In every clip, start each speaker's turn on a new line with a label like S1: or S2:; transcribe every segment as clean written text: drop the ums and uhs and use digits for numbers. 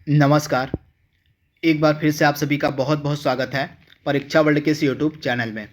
S1: नमस्कार। एक बार फिर से आप सभी का बहुत बहुत स्वागत है परीक्षा वर्ल्ड के इस यूट्यूब चैनल में।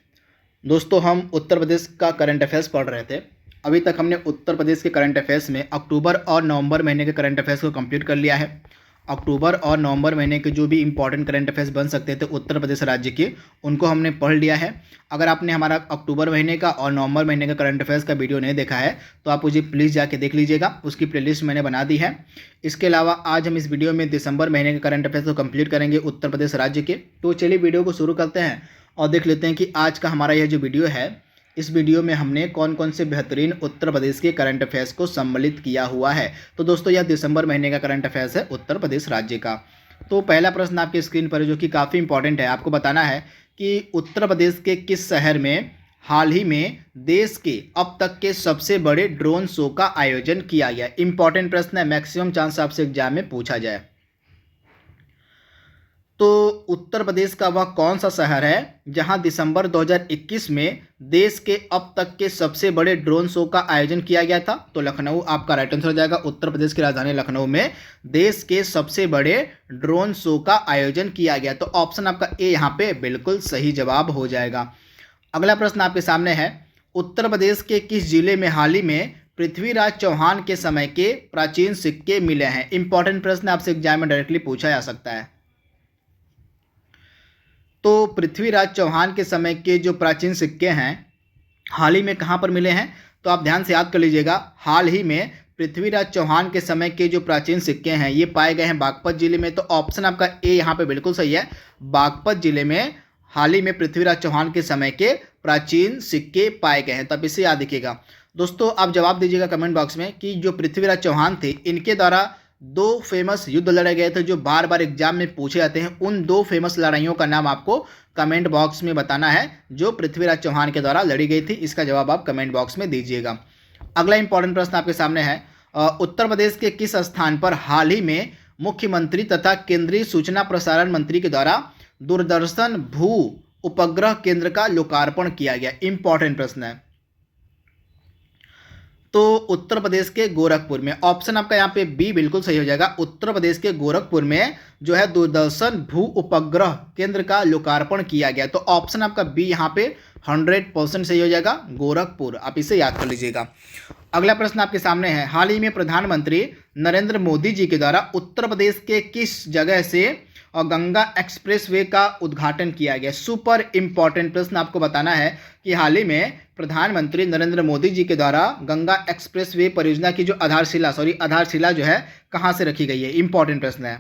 S1: दोस्तों, हम उत्तर प्रदेश का करंट अफेयर्स पढ़ रहे थे। अभी तक हमने उत्तर प्रदेश के करंट अफेयर्स में अक्टूबर और नवंबर महीने के करंट अफेयर्स को कंप्लीट कर लिया है। अक्टूबर और नवंबर महीने के जो भी इंपॉर्टेंट करंट अफेयर्स बन सकते थे उत्तर प्रदेश राज्य के, उनको हमने पढ़ लिया है। अगर आपने हमारा अक्टूबर महीने का और नवंबर महीने का करंट अफेयर्स का वीडियो नहीं देखा है तो आप मुझे प्लीज़ जाके देख लीजिएगा, उसकी प्लेलिस्ट मैंने बना दी है। इसके अलावा आज हम इस वीडियो में दिसंबर महीने के करंट अफेयर्स को कंप्लीट करेंगे उत्तर प्रदेश राज्य के। तो चलिए वीडियो को शुरू करते हैं और देख लेते हैं कि आज का हमारा यह जो वीडियो है, इस वीडियो में हमने कौन कौन से बेहतरीन उत्तर प्रदेश के करंट अफेयर्स को सम्मिलित किया हुआ है। तो दोस्तों, यह दिसंबर महीने का करंट अफेयर्स है उत्तर प्रदेश राज्य का। तो पहला प्रश्न आपकी स्क्रीन पर है जो कि काफ़ी इंपॉर्टेंट है। आपको बताना है कि उत्तर प्रदेश के किस शहर में हाल ही में देश के अब तक के सबसे बड़े ड्रोन शो का आयोजन किया गया। इंपॉर्टेंट प्रश्न है, मैक्सिमम चांस आपसे एग्जाम में पूछा जाए। तो उत्तर प्रदेश का वह कौन सा शहर है जहां दिसंबर 2021 में देश के अब तक के सबसे बड़े ड्रोन शो का आयोजन किया गया था? तो लखनऊ आपका राइट आंसर हो जाएगा। उत्तर प्रदेश की राजधानी लखनऊ में देश के सबसे बड़े ड्रोन शो का आयोजन किया गया। तो ऑप्शन आपका ए यहाँ पे बिल्कुल सही जवाब हो जाएगा। अगला प्रश्न आपके सामने है, उत्तर प्रदेश के किस जिले में हाल ही में पृथ्वीराज चौहान के समय के प्राचीन सिक्के मिले हैं? इंपॉर्टेंट प्रश्न आपसे एग्जाम में डायरेक्टली पूछा जा सकता है। तो पृथ्वीराज चौहान के समय के जो प्राचीन सिक्के हैं हाल ही में कहाँ पर मिले हैं? तो आप ध्यान से याद कर लीजिएगा। हाल ही में पृथ्वीराज चौहान के समय के जो प्राचीन सिक्के हैं ये पाए गए हैं बागपत जिले में। तो ऑप्शन आपका ए यहाँ पे बिल्कुल सही है। बागपत जिले में हाल ही में पृथ्वीराज चौहान के समय के प्राचीन सिक्के पाए गए हैं। तब इसे याद रखिएगा। दोस्तों, आप जवाब दीजिएगा कमेंट बॉक्स में कि जो पृथ्वीराज चौहान थे इनके द्वारा दो फेमस युद्ध लड़े गए थे जो बार बार एग्जाम में पूछे जाते हैं। उन दो फेमस लड़ाइयों का नाम आपको कमेंट बॉक्स में बताना है जो पृथ्वीराज चौहान के द्वारा लड़ी गई थी। इसका जवाब आप कमेंट बॉक्स में दीजिएगा। अगला इंपॉर्टेंट प्रश्न आपके सामने है, उत्तर प्रदेश के किस स्थान पर हाल ही में मुख्यमंत्री तथा केंद्रीय सूचना प्रसारण मंत्री के द्वारा दूरदर्शन भू उपग्रह केंद्र का लोकार्पण किया गया? इंपॉर्टेंट प्रश्न है। तो उत्तर प्रदेश के गोरखपुर में। ऑप्शन आपका यहाँ पे बी बिल्कुल सही हो जाएगा। उत्तर प्रदेश के गोरखपुर में जो है दूरदर्शन भू उपग्रह केंद्र का लोकार्पण किया गया। तो ऑप्शन आपका बी यहाँ पे 100% सही हो जाएगा, गोरखपुर। आप इसे याद कर लीजिएगा। अगला प्रश्न आपके सामने है, हाल ही में प्रधानमंत्री नरेंद्र मोदी जी के द्वारा उत्तर प्रदेश के किस जगह से और गंगा एक्सप्रेसवे का उद्घाटन किया गया? सुपर इंपॉर्टेंट प्रश्न आपको बताना है कि हाल ही में प्रधानमंत्री नरेंद्र मोदी जी के द्वारा गंगा एक्सप्रेसवे परियोजना की जो आधारशिला जो है कहां से रखी गई है? इंपॉर्टेंट प्रश्न है।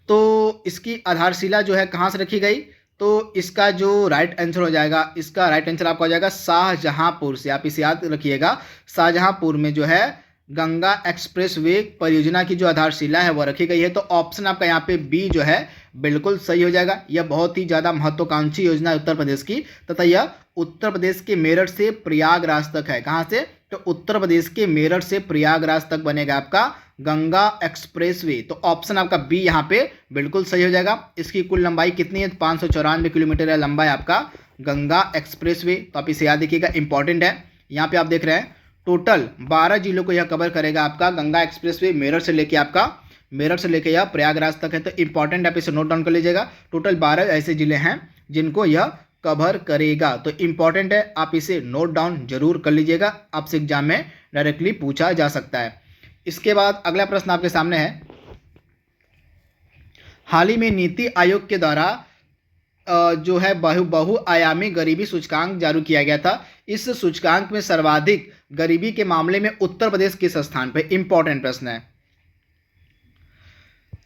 S1: तो इसकी आधारशिला जो है कहां से रखी गई? तो इसका जो राइट आंसर हो जाएगा, इसका राइट आंसर आपका हो जाएगा शाहजहांपुर से। आप इसे याद रखिएगा, शाहजहांपुर में जो है गंगा एक्सप्रेसवे परियोजना की जो आधारशिला है वह रखी गई है। तो ऑप्शन आपका यहाँ पे बी जो है बिल्कुल सही हो जाएगा। यह बहुत ही ज़्यादा महत्वाकांक्षी योजना है उत्तर प्रदेश की, तथा यह उत्तर प्रदेश के मेरठ से प्रयागराज तक है। कहाँ से? तो उत्तर प्रदेश के मेरठ से प्रयागराज तक बनेगा आपका गंगा एक्सप्रेसवे। तो ऑप्शन आपका बी यहाँ पे बिल्कुल सही हो जाएगा। इसकी कुल लंबाई कितनी है? 594 किलोमीटर है लंबाई आपका गंगा एक्सप्रेसवे। तो आप इसे याद रखिएगा, इंपॉर्टेंट है। यहाँ पे आप देख रहे हैं टोटल 12 जिलों को यह कवर करेगा आपका गंगा एक्सप्रेसवे। मेरठ से लेके यह प्रयागराज तक है। तो इंपॉर्टेंट आप इसे नोट डाउन कर लीजिएगा। टोटल 12 ऐसे जिले हैं जिनको यह कवर करेगा। तो इंपॉर्टेंट है, आप इसे नोट डाउन जरूर कर लीजिएगा, आपसे एग्जाम में डायरेक्टली पूछा जा सकता है। इसके बाद अगला प्रश्न आपके सामने है, हाल ही में नीति आयोग के द्वारा जो है बहुआयामी गरीबी सूचकांक जारी किया गया था। इस सूचकांक में सर्वाधिक गरीबी के मामले में उत्तर प्रदेश किस स्थान पर? इंपॉर्टेंट प्रश्न है।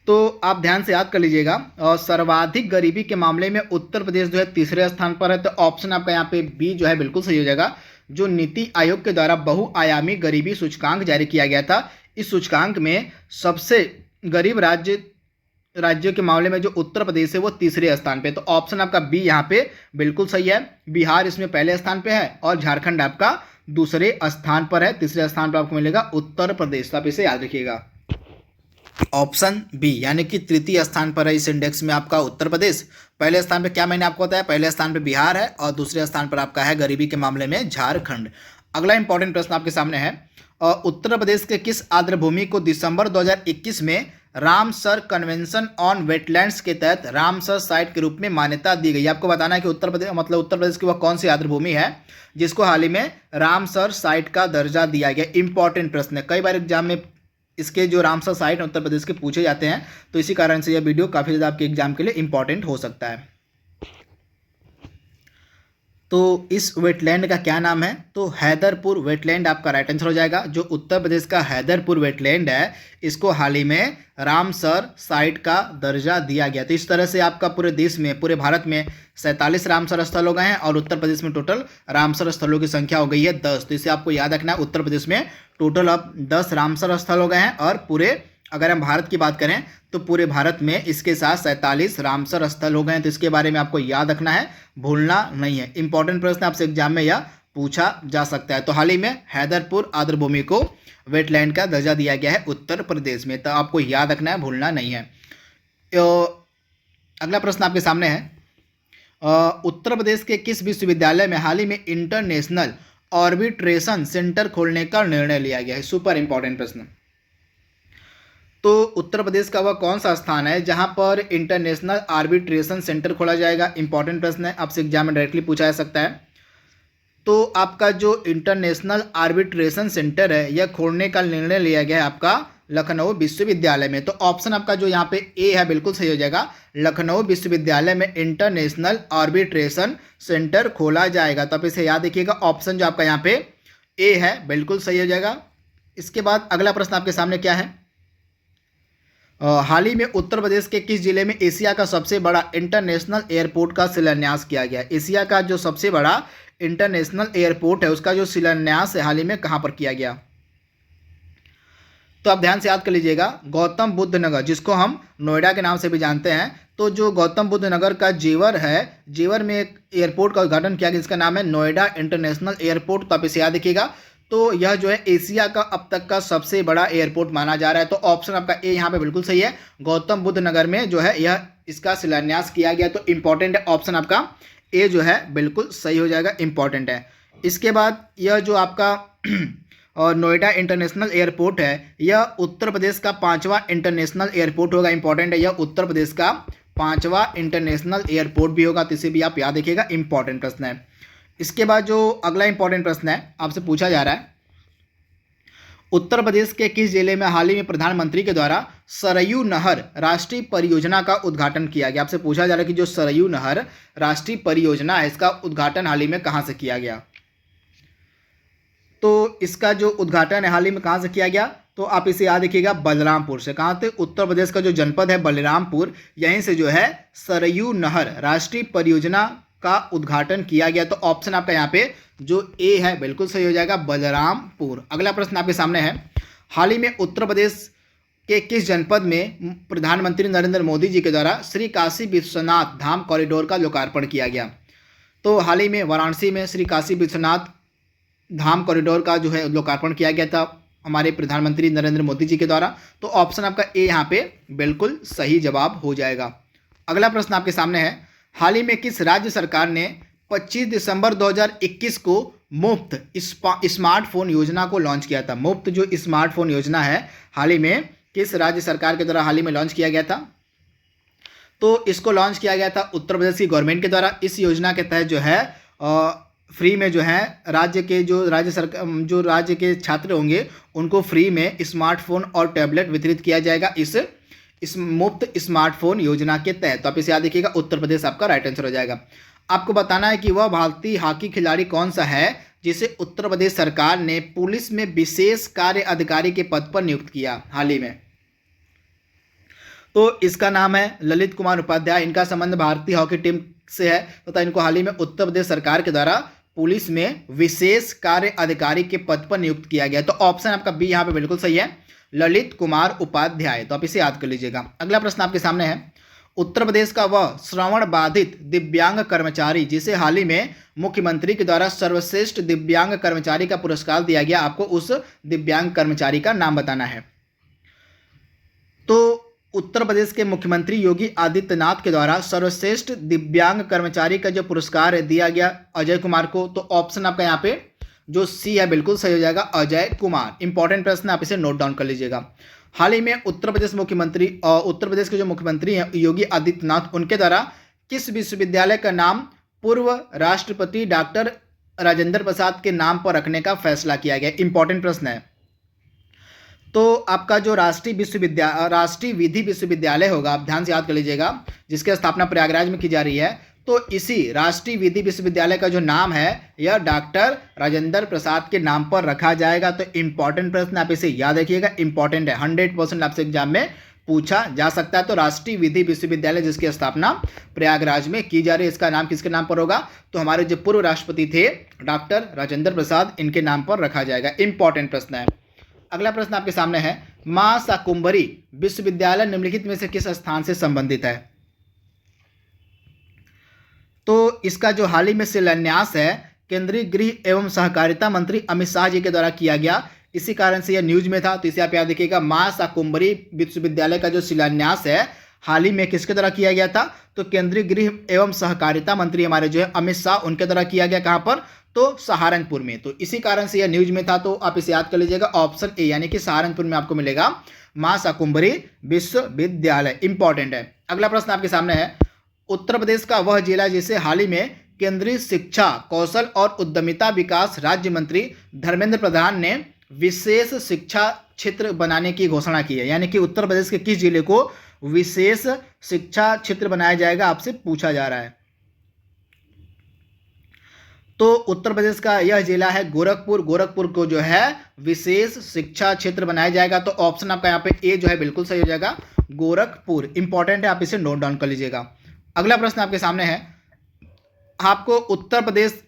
S1: तो आप ध्यान से याद कर लीजिएगा, और सर्वाधिक गरीबी के मामले में उत्तर प्रदेश जो है तीसरे स्थान पर है। तो ऑप्शन आपका यहाँ पे बी जो है बिल्कुल सही हो जाएगा। जो नीति आयोग के द्वारा बहुआयामी गरीबी सूचकांक जारी किया गया था, इस सूचकांक में सबसे गरीब राज्यों के मामले में जो उत्तर प्रदेश है वो तीसरे स्थान पे। तो ऑप्शन आपका बी यहाँ पे बिल्कुल सही है। बिहार इसमें पहले स्थान पे है और झारखंड आपका दूसरे स्थान पर है। तीसरे स्थान पर आपको मिलेगा उत्तर प्रदेश। तो आप इसे याद रखिएगा, ऑप्शन बी यानी कि तृतीय स्थान पर है इस इंडेक्स में आपका उत्तर प्रदेश। पहले स्थान पे क्या मैंने आपको बताया, पहले स्थान पे बिहार है और दूसरे स्थान पर आपका है गरीबी के मामले में झारखंड। अगला इंपॉर्टेंट प्रश्न आपके सामने है, उत्तर प्रदेश के किस आर्द्रभूमि को दिसंबर 2021 में रामसर कन्वेंशन ऑन वेटलैंड्स के तहत रामसर साइट के रूप में मान्यता दी गई? आपको बताना है कि उत्तर प्रदेश की वह कौन सी आर्द्रभूमि है जिसको हाल ही में रामसर साइट का दर्जा दिया गया। इंपॉर्टेंट प्रश्न है, कई बार एग्जाम में इसके जो रामसर साइट उत्तर प्रदेश के पूछे जाते हैं, तो इसी कारण से यह वीडियो काफ़ी ज़्यादा आपके एग्जाम के लिए इंपॉर्टेंट हो सकता है। तो इस वेटलैंड का क्या नाम है? तो हैदरपुर वेटलैंड आपका राइट आंसर हो जाएगा। जो उत्तर प्रदेश का हैदरपुर वेटलैंड है, इसको हाल ही में रामसर साइट का दर्जा दिया गया। तो इस तरह से आपका पूरे देश में, पूरे भारत में 47 रामसर स्थल हो गए हैं और उत्तर प्रदेश में टोटल रामसर स्थलों की संख्या हो गई है 10। तो इसे आपको याद रखना है, उत्तर प्रदेश में टोटल अब 10 रामसर स्थल हो गए हैं और पूरे, अगर हम भारत की बात करें तो पूरे भारत में इसके साथ 47 रामसर स्थल हो गए हैं। तो इसके बारे में आपको याद रखना है, भूलना नहीं है। इंपॉर्टेंट प्रश्न आपसे एग्जाम में यह पूछा जा सकता है। तो हाल ही में हैदरपुर आर्द्रभूमि को वेटलैंड का दर्जा दिया गया है उत्तर प्रदेश में, तो आपको याद रखना है, भूलना नहीं है। अगला प्रश्न आपके सामने है, उत्तर प्रदेश के किस विश्वविद्यालय में हाल ही में इंटरनेशनल ऑर्बिट्रेशन सेंटर खोलने का निर्णय लिया गया है? सुपर इंपॉर्टेंट प्रश्न। तो उत्तर प्रदेश का वह कौन सा स्थान है जहां पर इंटरनेशनल आर्बिट्रेशन सेंटर खोला जाएगा? इंपॉर्टेंट प्रश्न है, आपसे एग्जाम में डायरेक्टली पूछा जा सकता है। तो आपका जो इंटरनेशनल आर्बिट्रेशन सेंटर है, यह खोलने का निर्णय लिया गया है आपका लखनऊ विश्वविद्यालय में। तो ऑप्शन आपका जो यहाँ पे ए है बिल्कुल सही हो जाएगा। लखनऊ विश्वविद्यालय में इंटरनेशनल आर्बिट्रेशन सेंटर खोला जाएगा। तो आप इसे याद रखिएगा, ऑप्शन जो आपका यहाँ पे ए है बिल्कुल सही हो जाएगा। इसके बाद अगला प्रश्न आपके सामने क्या है, हाल ही में उत्तर प्रदेश के किस जिले में एशिया का सबसे बड़ा इंटरनेशनल एयरपोर्ट का शिलान्यास किया गया? एशिया का जो सबसे बड़ा इंटरनेशनल एयरपोर्ट है उसका जो शिलान्यास है हाल ही में कहाँ पर किया गया? तो आप ध्यान से याद कर लीजिएगा, गौतम बुद्ध नगर, जिसको हम नोएडा के नाम से भी जानते हैं। तो जो गौतम बुद्ध नगर का जेवर है, जेवर में एक एयरपोर्ट का उद्घाटन किया गया जिसका नाम है नोएडा इंटरनेशनल एयरपोर्ट। तो आप इसे याद रखिएगा। तो यह जो है एशिया का अब तक का सबसे बड़ा एयरपोर्ट माना जा रहा है। तो ऑप्शन आपका ए यहाँ पे बिल्कुल सही है, गौतम बुद्ध नगर में जो है यह इसका शिलान्यास किया गया। तो इंपॉर्टेंट है, ऑप्शन आपका ए जो है बिल्कुल सही हो जाएगा, इंपॉर्टेंट है। इसके बाद यह जो आपका और नोएडा इंटरनेशनल एयरपोर्ट है, यह उत्तर प्रदेश का 5वां इंटरनेशनल एयरपोर्ट होगा। इंपॉर्टेंट है, यह उत्तर प्रदेश का 5वां इंटरनेशनल एयरपोर्ट भी होगा। तो इसे भी आप याद रखिएगा, इंपॉर्टेंट प्रश्न है। इसके बाद जो अगला इंपॉर्टेंट प्रश्न है आपसे पूछा जा रहा है, उत्तर प्रदेश के किस जिले में हाल ही में प्रधानमंत्री के द्वारा सरयू नहर राष्ट्रीय परियोजना का उद्घाटन किया गया? आपसे पूछा जा रहा है कि जो सरयू नहर राष्ट्रीय परियोजना है, इसका उद्घाटन हाल ही में कहां से किया गया? तो इसका जो उद्घाटन है हाल ही में कहां से किया गया? तो आप इसे याद रखिएगा, बलरामपुर से। कहां से? उत्तर प्रदेश का जो जनपद है बलरामपुर, यहीं से जो है सरयू नहर राष्ट्रीय परियोजना का उद्घाटन किया गया। तो ऑप्शन आपका यहाँ पे जो ए है बिल्कुल सही हो जाएगा, बलरामपुर। अगला प्रश्न आपके सामने है, हाल ही में उत्तर प्रदेश के किस जनपद में प्रधानमंत्री नरेंद्र मोदी जी के द्वारा श्री काशी विश्वनाथ धाम कॉरिडोर का लोकार्पण किया गया? तो हाल ही में वाराणसी में श्री काशी विश्वनाथ धाम कॉरिडोर का जो है लोकार्पण किया गया था हमारे प्रधानमंत्री नरेंद्र मोदी जी के द्वारा। तो ऑप्शन आपका ए यहाँ पे बिल्कुल सही जवाब हो जाएगा। अगला प्रश्न आपके सामने है, हाल ही में किस राज्य सरकार ने 25 दिसंबर 2021 को मुफ्त स्मार्टफोन योजना को लॉन्च किया था? मुफ्त जो स्मार्टफोन योजना है हाल ही में किस राज्य सरकार के द्वारा हाल ही में लॉन्च किया गया था? तो इसको लॉन्च किया गया था उत्तर प्रदेश की गवर्नमेंट के द्वारा। इस योजना के तहत जो है फ्री में जो है राज्य के छात्र होंगे उनको फ्री में स्मार्टफोन और टैबलेट वितरित किया जाएगा इस मुफ्त स्मार्टफोन योजना के तहत। तो आप इसे याद रखिएगा, उत्तर प्रदेश आपका राइट आंसर हो जाएगा। आपको बताना है कि वह भारतीय हॉकी खिलाड़ी कौन सा है जिसे उत्तर प्रदेश सरकार ने पुलिस में विशेष कार्य अधिकारी के पद पर नियुक्त किया हाल ही में? तो इसका नाम है ललित कुमार उपाध्याय। इनका संबंध भारतीय हॉकी टीम से है तथा इनको हाल ही में उत्तर प्रदेश सरकार के द्वारा पुलिस में विशेष कार्य अधिकारी के पद पर नियुक्त किया गया। तो ऑप्शन आपका बी यहाँ पे बिल्कुल सही है, ललित कुमार उपाध्याय। तो आप इसे याद कर लीजिएगा। अगला प्रश्न आपके सामने है, उत्तर प्रदेश का वह श्रवण बाधित दिव्यांग कर्मचारी जिसे हाल ही में मुख्यमंत्री के द्वारा सर्वश्रेष्ठ दिव्यांग कर्मचारी का पुरस्कार दिया गया, आपको उस दिव्यांग कर्मचारी का नाम बताना है। तो उत्तर प्रदेश के मुख्यमंत्री योगी आदित्यनाथ के द्वारा सर्वश्रेष्ठ दिव्यांग कर्मचारी का जो पुरस्कार है दिया गया अजय कुमार को। तो ऑप्शन आपका यहाँ पे जो सी है बिल्कुल सही हो जाएगा, अजय कुमार। इंपॉर्टेंट प्रश्न, आप इसे नोट डाउन कर लीजिएगा। हाल ही में उत्तर प्रदेश के जो मुख्यमंत्री हैं योगी आदित्यनाथ, उनके द्वारा किस विश्वविद्यालय का नाम पूर्व राष्ट्रपति डॉक्टर राजेंद्र प्रसाद के नाम पर रखने का फैसला किया गया? इंपॉर्टेंट प्रश्न है। तो आपका जो राष्ट्रीय विधि विश्वविद्यालय होगा, आप ध्यान से याद कर लीजिएगा, जिसकी स्थापना प्रयागराज में की जा रही है, तो इसी राष्ट्रीय विधि विश्वविद्यालय का जो नाम है यह डॉक्टर राजेंद्र प्रसाद के नाम पर रखा जाएगा। तो इंपॉर्टेंट प्रश्न, आप इसे याद रखिएगा, इंपॉर्टेंट है, 100% आपसे एग्जाम में पूछा जा सकता है। तो राष्ट्रीय विधि विश्वविद्यालय जिसकी स्थापना प्रयागराज में की जा रही है, इसका नाम किसके नाम पर होगा? तो हमारे जो पूर्व राष्ट्रपति थे डॉक्टर राजेंद्र प्रसाद, इनके नाम पर रखा जाएगा। इंपॉर्टेंट प्रश्न है। अगला प्रश्न आपके सामने है, मां शाकुंभरी विश्वविद्यालय निम्नलिखित में से किस स्थान से संबंधित है? तो इसका जो हाल ही में शिलान्यास है केंद्रीय गृह एवं सहकारिता मंत्री अमित शाह जी के द्वारा किया गया, इसी कारण से यह न्यूज में था। तो इसे आप याद रखिएगा, मां शाकुंभरी विश्वविद्यालय का जो शिलान्यास है हाल ही में किसके द्वारा किया गया था? तो केंद्रीय गृह एवं सहकारिता मंत्री हमारे जो है अमित शाह, उनके द्वारा किया गया। कहां पर? तो सहारनपुर में। तो इसी कारण से यह न्यूज में था। तो आप इसे याद कर लीजिएगा, ऑप्शन ए यानी कि सहारनपुर में आपको मिलेगा मां शाकुंभरी विश्वविद्यालय। इंपॉर्टेंट है। अगला प्रश्न आपके सामने है, उत्तर प्रदेश का वह जिला जिसे हाल ही में केंद्रीय शिक्षा, कौशल और उद्यमिता विकास राज्य मंत्री धर्मेंद्र प्रधान ने विशेष शिक्षा क्षेत्र बनाने की घोषणा की है, यानी कि उत्तर प्रदेश के किस जिले को विशेष शिक्षा क्षेत्र बनाया जाएगा, आपसे पूछा जा रहा है। तो उत्तर प्रदेश का यह जिला है गोरखपुर। गोरखपुर को जो है विशेष शिक्षा क्षेत्र बनाया जाएगा। तो ऑप्शन आपका यहाँ पे ए जो है बिल्कुल सही हो जाएगा, गोरखपुर। इंपॉर्टेंट है, आप इसे नोट डाउन कर लीजिएगा। अगला प्रश्न आपके सामने है, आपको उत्तर प्रदेश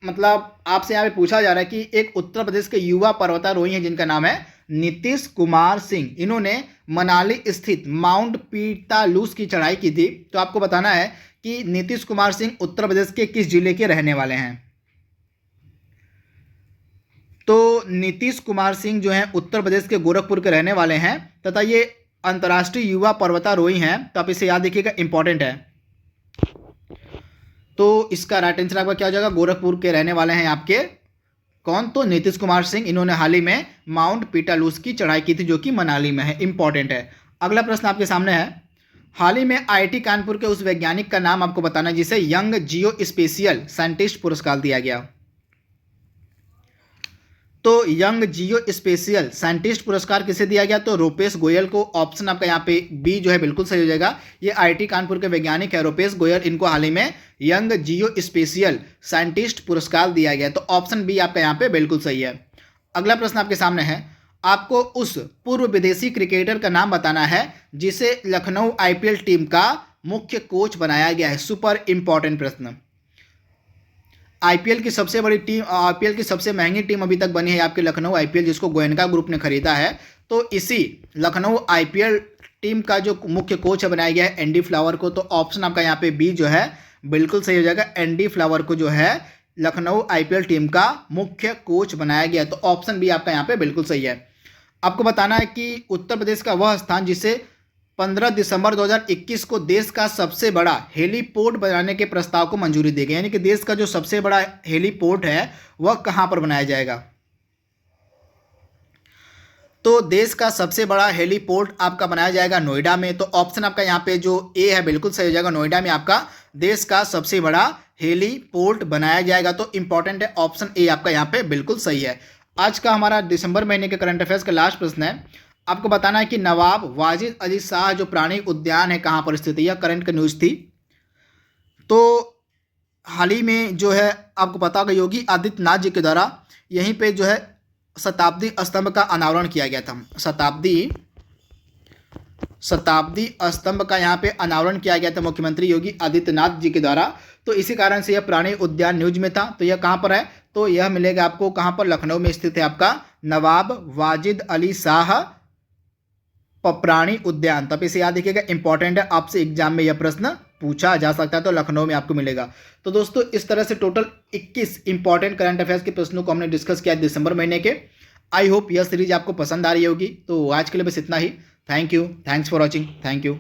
S1: मतलब आपसे यहाँ पे पूछा जा रहा है कि एक उत्तर प्रदेश के युवा पर्वतारोही हैं जिनका नाम है नीतीश कुमार सिंह। इन्होंने मनाली स्थित माउंट पीतालूस की चढ़ाई की थी। तो आपको बताना है कि नीतीश कुमार सिंह उत्तर प्रदेश के किस जिले के रहने वाले हैं? तो नीतीश कुमार सिंह जो हैं उत्तर प्रदेश के गोरखपुर के रहने वाले हैं तथा ये अंतर्राष्ट्रीय युवा पर्वतारोही हैं। तो आप इसे याद रखिएगा, इंपॉर्टेंट है। तो इसका राइट आंसर आपका क्या हो जाएगा? गोरखपुर के रहने वाले हैं आपके कौन? तो नीतीश कुमार सिंह। इन्होंने हाल ही में माउंट पीटालूस की चढ़ाई की थी जो कि मनाली में है। इंपॉर्टेंट है। अगला प्रश्न आपके सामने है, हाल ही में आईआईटी कानपुर के उस वैज्ञानिक का नाम आपको बताना है जिसे यंग जियो स्पेशियल साइंटिस्ट पुरस्कार दिया गया। तो यंग जियो स्पेशियल साइंटिस्ट पुरस्कार किसे दिया गया? तो रूपेश गोयल को। ऑप्शन आपका यहाँ पे बी जो है बिल्कुल सही हो जाएगा। ये आईआईटी कानपुर के वैज्ञानिक है रूपेश गोयल, इनको हाल ही में यंग जियो स्पेशियल साइंटिस्ट पुरस्कार दिया गया। तो ऑप्शन बी आपका यहाँ पे बिल्कुल सही है। अगला प्रश्न आपके सामने है, आपको उस पूर्व विदेशी क्रिकेटर का नाम बताना है जिसे लखनऊ आईपीएल टीम का मुख्य कोच बनाया गया है। सुपर इंपॉर्टेंट प्रश्न। आईपीएल की सबसे बड़ी टीम, आईपीएल की सबसे महंगी टीम अभी तक बनी है आपके लखनऊ आईपीएल, जिसको गोयनका ग्रुप ने खरीदा है। तो इसी लखनऊ आईपीएल टीम का जो मुख्य कोच है बनाया गया है एंडी फ्लावर को। तो ऑप्शन आपका यहाँ पे बी जो है बिल्कुल सही हो जाएगा, एंडी फ्लावर को जो है लखनऊ आईपीएल टीम का मुख्य कोच बनाया गया। तो ऑप्शन बी आपका यहाँ पे बिल्कुल सही है। आपको बताना है कि उत्तर प्रदेश का वह स्थान जिसे 15 दिसंबर 2021 को देश का सबसे बड़ा हेलीपोर्ट बनाने के प्रस्ताव को मंजूरी दी गई, यानी कि देश का जो सबसे बड़ा हेलीपोर्ट है वह कहां पर बनाया जाएगा? तो देश का सबसे बड़ा हेलीपोर्ट आपका बनाया जाएगा नोएडा में। तो ऑप्शन आपका यहाँ पे जो ए है बिल्कुल सही हो जाएगा, नोएडा में आपका देश का सबसे बड़ा हेलीपोर्ट बनाया जाएगा। तो इंपॉर्टेंट है, ऑप्शन ए आपका यहाँ पे बिल्कुल सही है। आज का हमारा दिसंबर महीने के करंट अफेयर्स का लास्ट प्रश्न है, आपको बताना है कि नवाब वाजिद अली शाह जो प्राणी उद्यान है कहाँ पर स्थित है? यह करंट का न्यूज़ थी। तो हाल ही में जो है आपको पता होगा योगी आदित्यनाथ जी के द्वारा यहीं पे जो है शताब्दी स्तंभ का अनावरण किया गया था। शताब्दी स्तंभ का यहाँ पे अनावरण किया गया था मुख्यमंत्री योगी आदित्यनाथ जी के द्वारा। तो इसी कारण से यह प्राणी उद्यान न्यूज में था। तो यह कहाँ पर है? तो यह मिलेगा आपको कहाँ पर? लखनऊ में स्थित है आपका नवाब वाजिद अली शाह प्राणी उद्यान। तब इसे याद रखिएगा, इंपॉर्टेंट है, आपसे एग्जाम में यह प्रश्न पूछा जा सकता है। तो लखनऊ में आपको मिलेगा। तो दोस्तों इस तरह से टोटल 21 इंपॉर्टेंट करंट अफेयर्स के प्रश्नों को हमने डिस्कस किया दिसंबर महीने के। आई होप यह सीरीज आपको पसंद आ रही होगी। तो आज के लिए बस इतना ही। Thank you, thanks for watching, thank you.